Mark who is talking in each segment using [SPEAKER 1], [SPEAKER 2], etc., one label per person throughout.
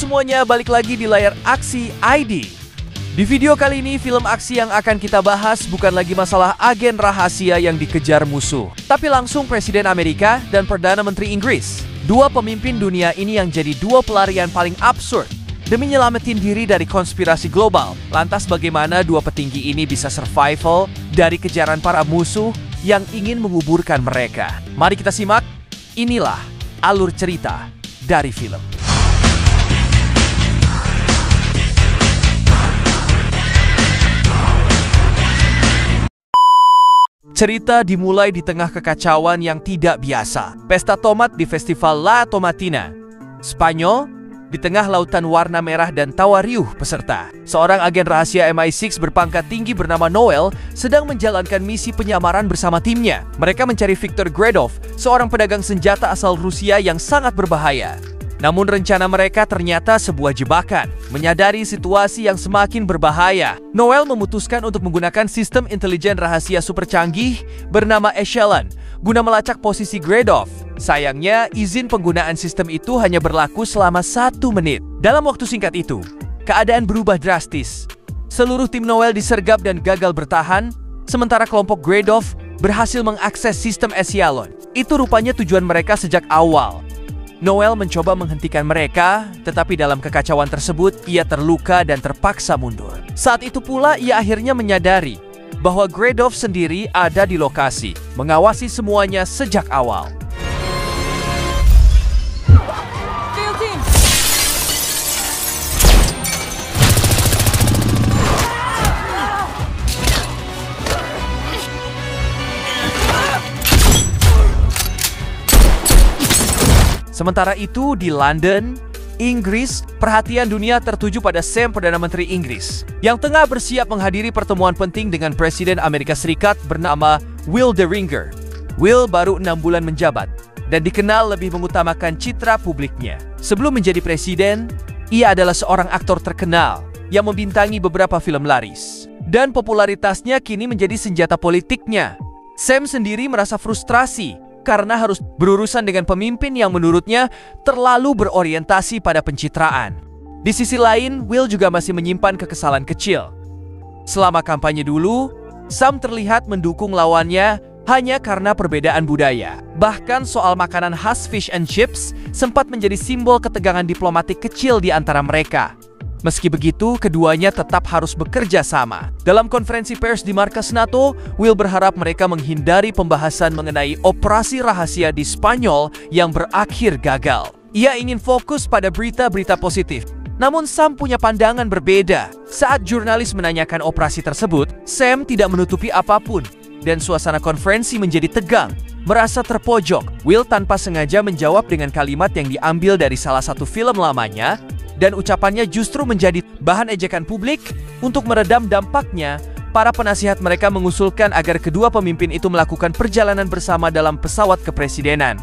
[SPEAKER 1] semuanya, balik lagi di layar Aksi ID. Di video kali ini, film aksi yang akan kita bahas bukan lagi masalah agen rahasia yang dikejar musuh, tapi langsung Presiden Amerika dan Perdana Menteri Inggris. Dua pemimpin dunia ini yang jadi dua pelarian paling absurd demi nyelamatin diri dari konspirasi global. Lantas bagaimana dua petinggi ini bisa survival dari kejaran para musuh yang ingin menguburkan mereka? Mari kita simak, inilah alur cerita dari film. Cerita dimulai di tengah kekacauan yang tidak biasa. Pesta tomat di Festival La Tomatina, Spanyol, di tengah lautan warna merah dan tawa riuh peserta. Seorang agen rahasia MI6 berpangkat tinggi bernama Noel sedang menjalankan misi penyamaran bersama timnya. Mereka mencari Viktor Gredov, seorang pedagang senjata asal Rusia yang sangat berbahaya. Namun rencana mereka ternyata sebuah jebakan. Menyadari situasi yang semakin berbahaya, Noel memutuskan untuk menggunakan sistem intelijen rahasia super canggih bernama Echelon guna melacak posisi Gredov. Sayangnya, izin penggunaan sistem itu hanya berlaku selama 1 menit. Dalam waktu singkat itu, keadaan berubah drastis. Seluruh tim Noel disergap dan gagal bertahan, sementara kelompok Gredov berhasil mengakses sistem Echelon. Itu rupanya tujuan mereka sejak awal. Noel mencoba menghentikan mereka, tetapi dalam kekacauan tersebut, ia terluka dan terpaksa mundur. Saat itu pula, ia akhirnya menyadari bahwa Gredov sendiri ada di lokasi, mengawasi semuanya sejak awal. Sementara itu, di London, Inggris, perhatian dunia tertuju pada Sam, Perdana Menteri Inggris, yang tengah bersiap menghadiri pertemuan penting dengan Presiden Amerika Serikat bernama Will de Ringe. Will baru 6 bulan menjabat dan dikenal lebih mengutamakan citra publiknya. Sebelum menjadi presiden, ia adalah seorang aktor terkenal yang membintangi beberapa film laris. Dan popularitasnya kini menjadi senjata politiknya. Sam sendiri merasa frustrasi karena harus berurusan dengan pemimpin yang menurutnya terlalu berorientasi pada pencitraan. Di sisi lain, Will juga masih menyimpan kekesalan kecil. Selama kampanye dulu, Sam terlihat mendukung lawannya hanya karena perbedaan budaya. Bahkan soal makanan khas fish and chips sempat menjadi simbol ketegangan diplomatik kecil di antara mereka. Meski begitu, keduanya tetap harus bekerja sama. Dalam konferensi pers di markas NATO, Will berharap mereka menghindari pembahasan mengenai operasi rahasia di Spanyol yang berakhir gagal. Ia ingin fokus pada berita-berita positif. Namun Sam punya pandangan berbeda. Saat jurnalis menanyakan operasi tersebut, Sam tidak menutupi apapun, dan suasana konferensi menjadi tegang. Merasa terpojok, Will tanpa sengaja menjawab dengan kalimat yang diambil dari salah satu film lamanya, dan ucapannya justru menjadi bahan ejekan publik. Untuk meredam dampaknya, para penasihat mereka mengusulkan agar kedua pemimpin itu melakukan perjalanan bersama dalam pesawat kepresidenan.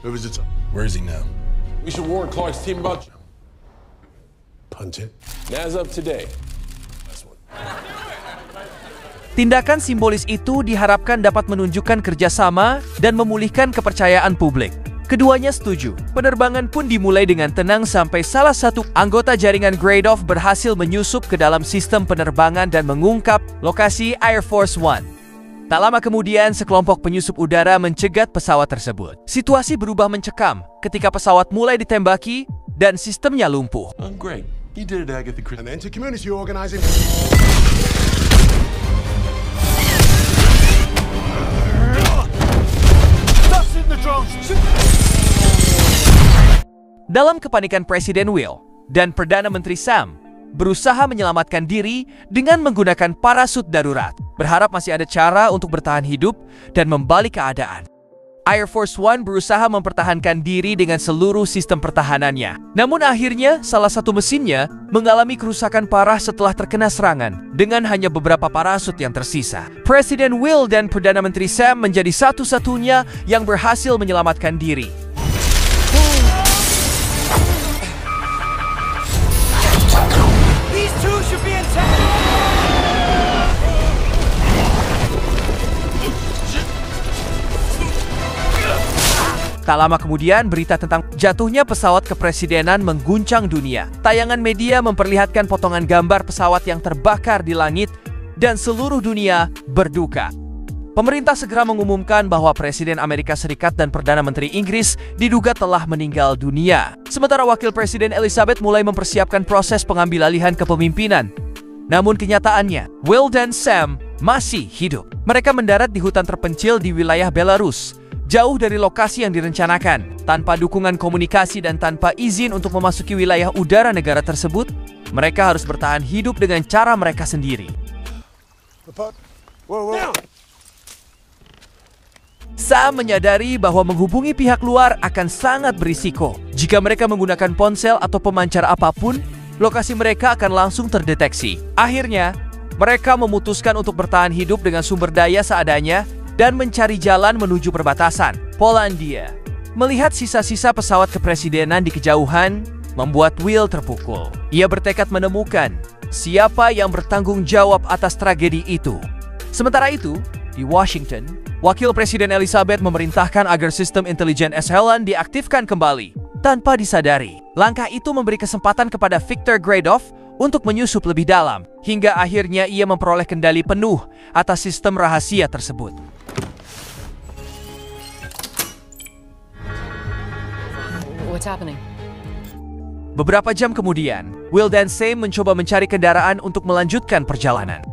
[SPEAKER 2] Where is he now? We should warn Clark's team about you. Punch it. As of today.
[SPEAKER 1] Tindakan simbolis itu diharapkan dapat menunjukkan kerjasama dan memulihkan kepercayaan publik. Keduanya setuju. Penerbangan pun dimulai dengan tenang sampai salah satu anggota jaringan Gredov berhasil menyusup ke dalam sistem penerbangan dan mengungkap lokasi Air Force One. Tak lama kemudian, sekelompok penyusup udara mencegat pesawat tersebut. Situasi berubah mencekam ketika pesawat mulai ditembaki dan sistemnya lumpuh.
[SPEAKER 2] Great. You did it, Agatha Christie.
[SPEAKER 3] And the anti-community organizing.
[SPEAKER 1] Dalam kepanikan, Presiden Will dan Perdana Menteri Sam berusaha menyelamatkan diri dengan menggunakan parasut darurat, berharap masih ada cara untuk bertahan hidup dan membalik keadaan. Air Force One berusaha mempertahankan diri dengan seluruh sistem pertahanannya. Namun akhirnya, salah satu mesinnya mengalami kerusakan parah setelah terkena serangan, dengan hanya beberapa parasut yang tersisa. Presiden Will dan Perdana Menteri Sam menjadi satu-satunya yang berhasil menyelamatkan diri. Tak lama kemudian, berita tentang jatuhnya pesawat kepresidenan mengguncang dunia. Tayangan media memperlihatkan potongan gambar pesawat yang terbakar di langit dan seluruh dunia berduka. Pemerintah segera mengumumkan bahwa Presiden Amerika Serikat dan Perdana Menteri Inggris diduga telah meninggal dunia. Sementara Wakil Presiden Elizabeth mulai mempersiapkan proses pengambilalihan kepemimpinan. Namun kenyataannya, Will dan Sam masih hidup. Mereka mendarat di hutan terpencil di wilayah Belarus, jauh dari lokasi yang direncanakan. Tanpa dukungan komunikasi dan tanpa izin untuk memasuki wilayah udara negara tersebut, mereka harus bertahan hidup dengan cara mereka sendiri. Sam menyadari bahwa menghubungi pihak luar akan sangat berisiko. Jika mereka menggunakan ponsel atau pemancar apapun, lokasi mereka akan langsung terdeteksi. Akhirnya, mereka memutuskan untuk bertahan hidup dengan sumber daya seadanya dan mencari jalan menuju perbatasan Polandia. Melihat sisa-sisa pesawat kepresidenan di kejauhan, membuat Will terpukul. Ia bertekad menemukan siapa yang bertanggung jawab atas tragedi itu. Sementara itu, di Washington, Wakil Presiden Elizabeth memerintahkan agar sistem intelijen Helen diaktifkan kembali. Tanpa disadari, langkah itu memberi kesempatan kepada Victor Gradov untuk menyusup lebih dalam, hingga akhirnya ia memperoleh kendali penuh atas sistem rahasia tersebut.
[SPEAKER 3] What's happening?
[SPEAKER 1] Beberapa jam kemudian, Will dan Sam mencoba mencari kendaraan untuk melanjutkan perjalanan.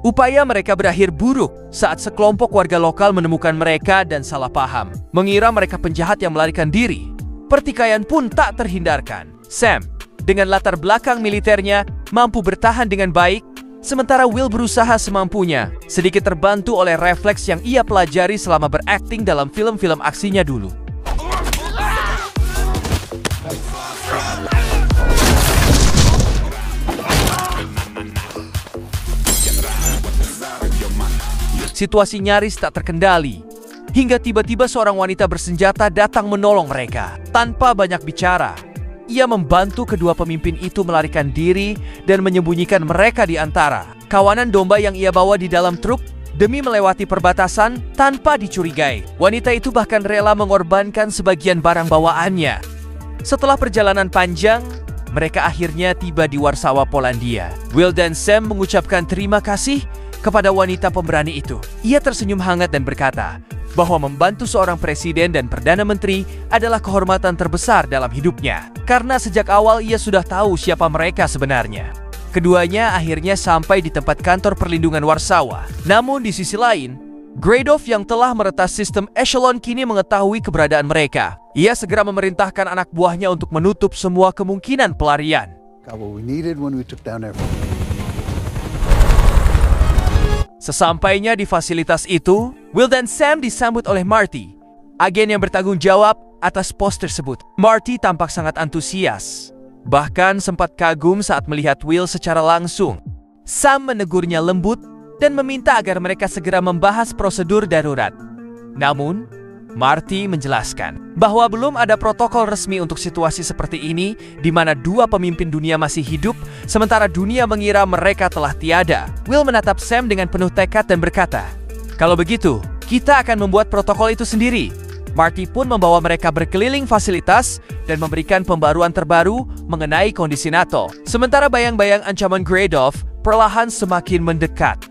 [SPEAKER 1] Upaya mereka berakhir buruk saat sekelompok warga lokal menemukan mereka dan salah paham, mengira mereka penjahat yang melarikan diri. Pertikaian pun tak terhindarkan. Sam, dengan latar belakang militernya, mampu bertahan dengan baik, sementara Will berusaha semampunya, sedikit terbantu oleh refleks yang ia pelajari selama berakting dalam film-film aksinya dulu. Situasi nyaris tak terkendali, hingga tiba-tiba seorang wanita bersenjata datang menolong mereka. Tanpa banyak bicara, ia membantu kedua pemimpin itu melarikan diri dan menyembunyikan mereka di antara kawanan domba yang ia bawa di dalam truk demi melewati perbatasan tanpa dicurigai. Wanita itu bahkan rela mengorbankan sebagian barang bawaannya. Setelah perjalanan panjang, mereka akhirnya tiba di Warsawa, Polandia. Will dan Sam mengucapkan terima kasih kepada wanita pemberani itu. Ia tersenyum hangat dan berkata bahwa membantu seorang presiden dan perdana menteri adalah kehormatan terbesar dalam hidupnya, karena sejak awal ia sudah tahu siapa mereka sebenarnya. Keduanya akhirnya sampai di tempat kantor perlindungan Warsawa. Namun di sisi lain, Gradov yang telah meretas sistem Echelon kini mengetahui keberadaan mereka. Ia segera memerintahkan anak buahnya untuk menutup semua kemungkinan pelarian. Sesampainya di fasilitas itu, Will dan Sam disambut oleh Marty, agen yang bertanggung jawab atas pos tersebut. Marty tampak sangat antusias, bahkan sempat kagum saat melihat Will secara langsung. Sam menegurnya lembut dan meminta agar mereka segera membahas prosedur darurat. Namun, Marty menjelaskan bahwa belum ada protokol resmi untuk situasi seperti ini di mana dua pemimpin dunia masih hidup sementara dunia mengira mereka telah tiada. Will menatap Sam dengan penuh tekad dan berkata, "Kalau begitu, kita akan membuat protokol itu sendiri." Marty pun membawa mereka berkeliling fasilitas dan memberikan pembaruan terbaru mengenai kondisi NATO. Sementara bayang-bayang ancaman Gradov perlahan semakin mendekat.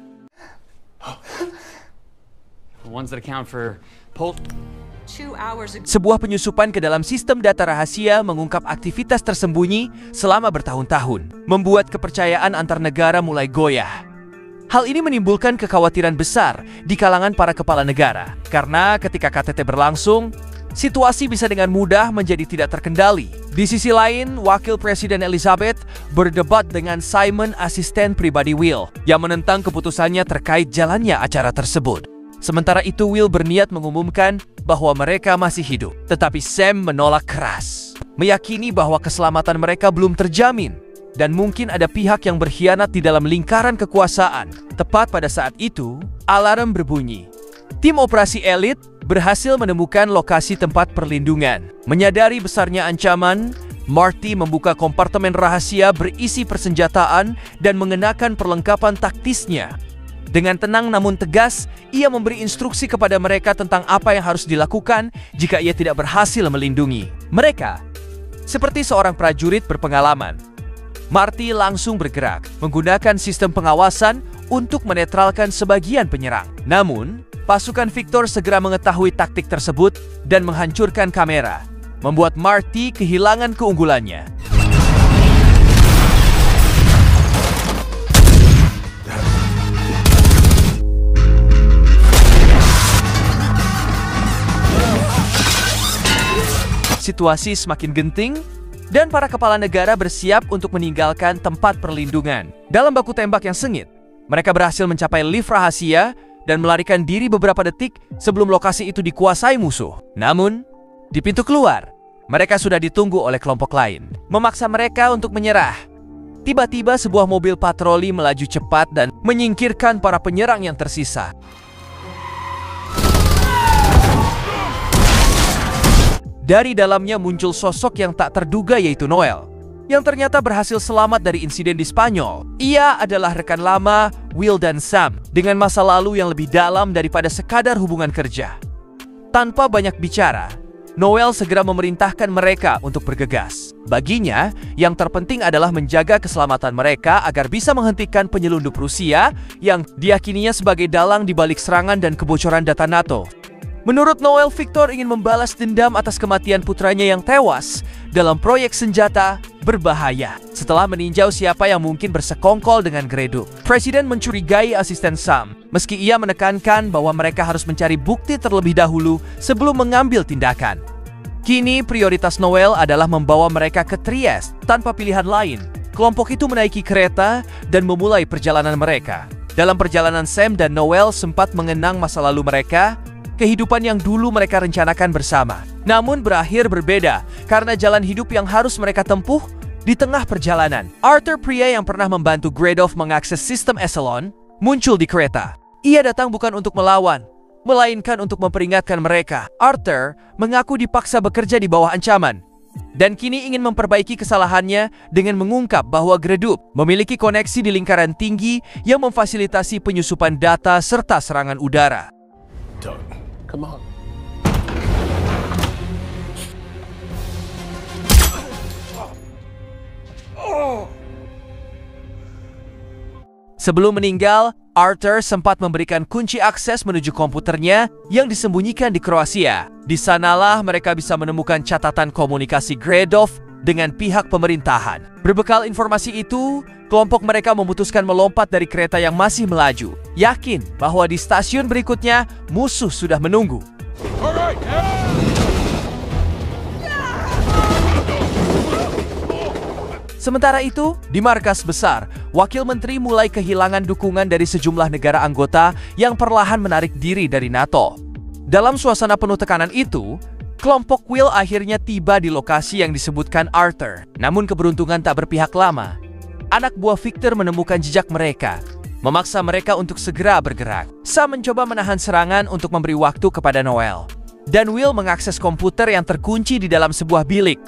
[SPEAKER 1] Sebuah penyusupan ke dalam sistem data rahasia mengungkap aktivitas tersembunyi selama bertahun-tahun, membuat kepercayaan antar negara mulai goyah. Hal ini menimbulkan kekhawatiran besar di kalangan para kepala negara, karena ketika KTT berlangsung, situasi bisa dengan mudah menjadi tidak terkendali. Di sisi lain, Wakil Presiden Elizabeth berdebat dengan Simon, asisten pribadi Will, yang menentang keputusannya terkait jalannya acara tersebut. Sementara itu, Will berniat mengumumkan bahwa mereka masih hidup. Tetapi Sam menolak keras, meyakini bahwa keselamatan mereka belum terjamin dan mungkin ada pihak yang berkhianat di dalam lingkaran kekuasaan. Tepat pada saat itu, alarm berbunyi. Tim operasi elit berhasil menemukan lokasi tempat perlindungan. Menyadari besarnya ancaman, Marty membuka kompartemen rahasia berisi persenjataan dan mengenakan perlengkapan taktisnya. Dengan tenang namun tegas, ia memberi instruksi kepada mereka tentang apa yang harus dilakukan jika ia tidak berhasil melindungi mereka. Seperti seorang prajurit berpengalaman, Marty langsung bergerak menggunakan sistem pengawasan untuk menetralkan sebagian penyerang. Namun, pasukan Victor segera mengetahui taktik tersebut dan menghancurkan kamera, membuat Marty kehilangan keunggulannya. Situasi semakin genting, dan para kepala negara bersiap untuk meninggalkan tempat perlindungan. Dalam baku tembak yang sengit, mereka berhasil mencapai lift rahasia dan melarikan diri beberapa detik sebelum lokasi itu dikuasai musuh. Namun, di pintu keluar, mereka sudah ditunggu oleh kelompok lain, memaksa mereka untuk menyerah. Tiba-tiba sebuah mobil patroli melaju cepat dan menyingkirkan para penyerang yang tersisa. Dari dalamnya muncul sosok yang tak terduga, yaitu Noel, yang ternyata berhasil selamat dari insiden di Spanyol. Ia adalah rekan lama Will dan Sam dengan masa lalu yang lebih dalam daripada sekadar hubungan kerja. Tanpa banyak bicara, Noel segera memerintahkan mereka untuk bergegas. Baginya, yang terpenting adalah menjaga keselamatan mereka agar bisa menghentikan penyelundup Rusia yang diyakininya sebagai dalang di balik serangan dan kebocoran data NATO. Menurut Noel, Victor ingin membalas dendam atas kematian putranya yang tewas dalam proyek senjata berbahaya setelah meninjau siapa yang mungkin bersekongkol dengan Gredo. Presiden mencurigai asisten Sam, meski ia menekankan bahwa mereka harus mencari bukti terlebih dahulu sebelum mengambil tindakan. Kini prioritas Noel adalah membawa mereka ke Trieste tanpa pilihan lain. Kelompok itu menaiki kereta dan memulai perjalanan mereka. Dalam perjalanan, Sam dan Noel sempat mengenang masa lalu mereka, kehidupan yang dulu mereka rencanakan bersama. Namun berakhir berbeda karena jalan hidup yang harus mereka tempuh di tengah perjalanan. Arthur, pria yang pernah membantu Gredov mengakses sistem Echelon, muncul di kereta. Ia datang bukan untuk melawan, melainkan untuk memperingatkan mereka. Arthur mengaku dipaksa bekerja di bawah ancaman, dan kini ingin memperbaiki kesalahannya dengan mengungkap bahwa Gredov memiliki koneksi di lingkaran tinggi yang memfasilitasi penyusupan data serta serangan udara.
[SPEAKER 2] Doug, come on.
[SPEAKER 1] Sebelum meninggal, Arthur sempat memberikan kunci akses menuju komputernya yang disembunyikan di Kroasia. Di sanalah mereka bisa menemukan catatan komunikasi Gredov dengan pihak pemerintahan. Berbekal informasi itu, kelompok mereka memutuskan melompat dari kereta yang masih melaju, yakin bahwa di stasiun berikutnya musuh sudah menunggu. Sementara itu, di markas besar, wakil menteri mulai kehilangan dukungan dari sejumlah negara anggota yang perlahan menarik diri dari NATO. Dalam suasana penuh tekanan itu, kelompok Will akhirnya tiba di lokasi yang disebutkan Arthur. Namun keberuntungan tak berpihak lama. Anak buah Victor menemukan jejak mereka, memaksa mereka untuk segera bergerak. Sam mencoba menahan serangan untuk memberi waktu kepada Noel, dan Will mengakses komputer yang terkunci di dalam sebuah bilik.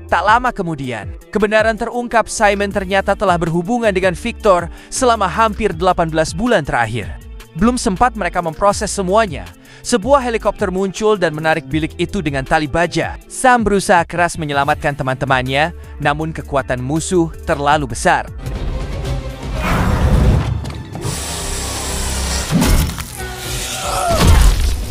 [SPEAKER 1] Tak lama kemudian, kebenaran terungkap. Simon ternyata telah berhubungan dengan Victor selama hampir 18 bulan terakhir. Belum sempat mereka memproses semuanya, sebuah helikopter muncul dan menarik bilik itu dengan tali baja. Sam berusaha keras menyelamatkan teman-temannya, namun kekuatan musuh terlalu besar.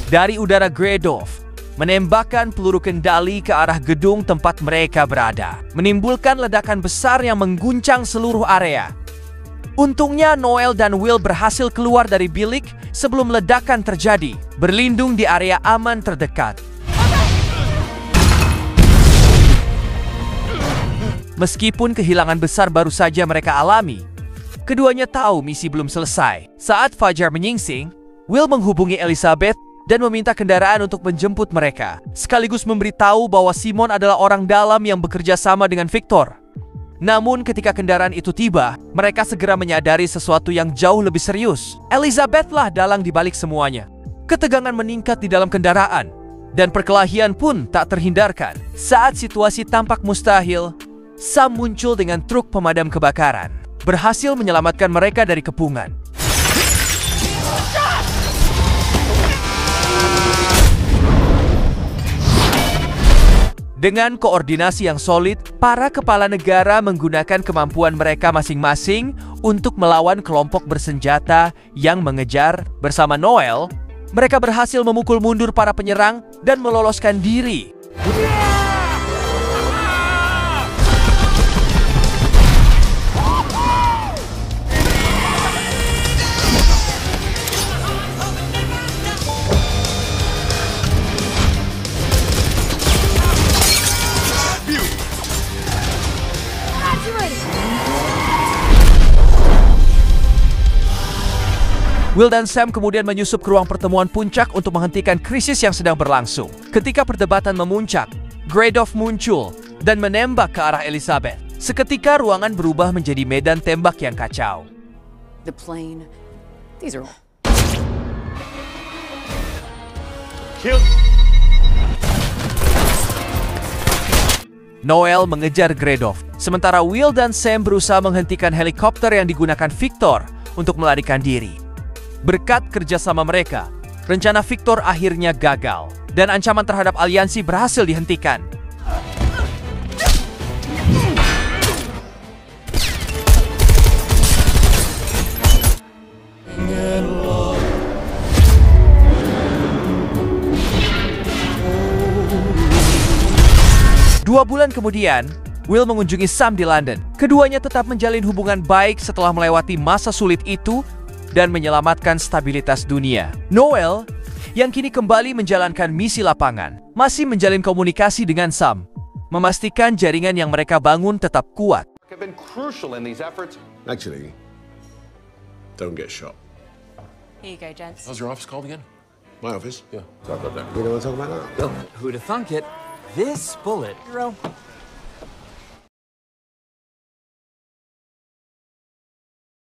[SPEAKER 1] Dari udara, Gredov menembakkan peluru kendali ke arah gedung tempat mereka berada, menimbulkan ledakan besar yang mengguncang seluruh area. Untungnya Noel dan Will berhasil keluar dari bilik sebelum ledakan terjadi, berlindung di area aman terdekat. Meskipun kehilangan besar baru saja mereka alami, keduanya tahu misi belum selesai. Saat fajar menyingsing, Will menghubungi Elizabeth dan meminta kendaraan untuk menjemput mereka, sekaligus memberitahu bahwa Simon adalah orang dalam yang bekerja sama dengan Victor. Namun ketika kendaraan itu tiba, mereka segera menyadari sesuatu yang jauh lebih serius. Elizabethlah dalang di balik semuanya. Ketegangan meningkat di dalam kendaraan, dan perkelahian pun tak terhindarkan. Saat situasi tampak mustahil, Sam muncul dengan truk pemadam kebakaran, berhasil menyelamatkan mereka dari kepungan. Dengan koordinasi yang solid, para kepala negara menggunakan kemampuan mereka masing-masing untuk melawan kelompok bersenjata yang mengejar. Bersama Noel, mereka berhasil memukul mundur para penyerang dan meloloskan diri. Will dan Sam kemudian menyusup ke ruang pertemuan puncak untuk menghentikan krisis yang sedang berlangsung. Ketika perdebatan memuncak, Gredoff muncul dan menembak ke arah Elizabeth. Seketika ruangan berubah menjadi medan tembak yang kacau.
[SPEAKER 3] The plane. These are all.
[SPEAKER 2] Kill.
[SPEAKER 1] Noel mengejar Gredoff, sementara Will dan Sam berusaha menghentikan helikopter yang digunakan Victor untuk melarikan diri. Berkat kerjasama mereka, rencana Victor akhirnya gagal, dan ancaman terhadap aliansi berhasil dihentikan. Dua bulan kemudian, Will mengunjungi Sam di London. Keduanya tetap menjalin hubungan baik setelah melewati masa sulit itu dan menyelamatkan stabilitas dunia. Noel, yang kini kembali menjalankan misi lapangan, masih menjalin komunikasi dengan Sam, memastikan jaringan yang mereka bangun tetap kuat.
[SPEAKER 4] Have been crucial in these efforts.
[SPEAKER 2] Actually, don't get shot.
[SPEAKER 3] Here you go, gents.
[SPEAKER 2] How's your office called again? My office? Yeah. Talk about that.
[SPEAKER 5] We don't want to talk about that?
[SPEAKER 6] Who'd have thunk it? This bullet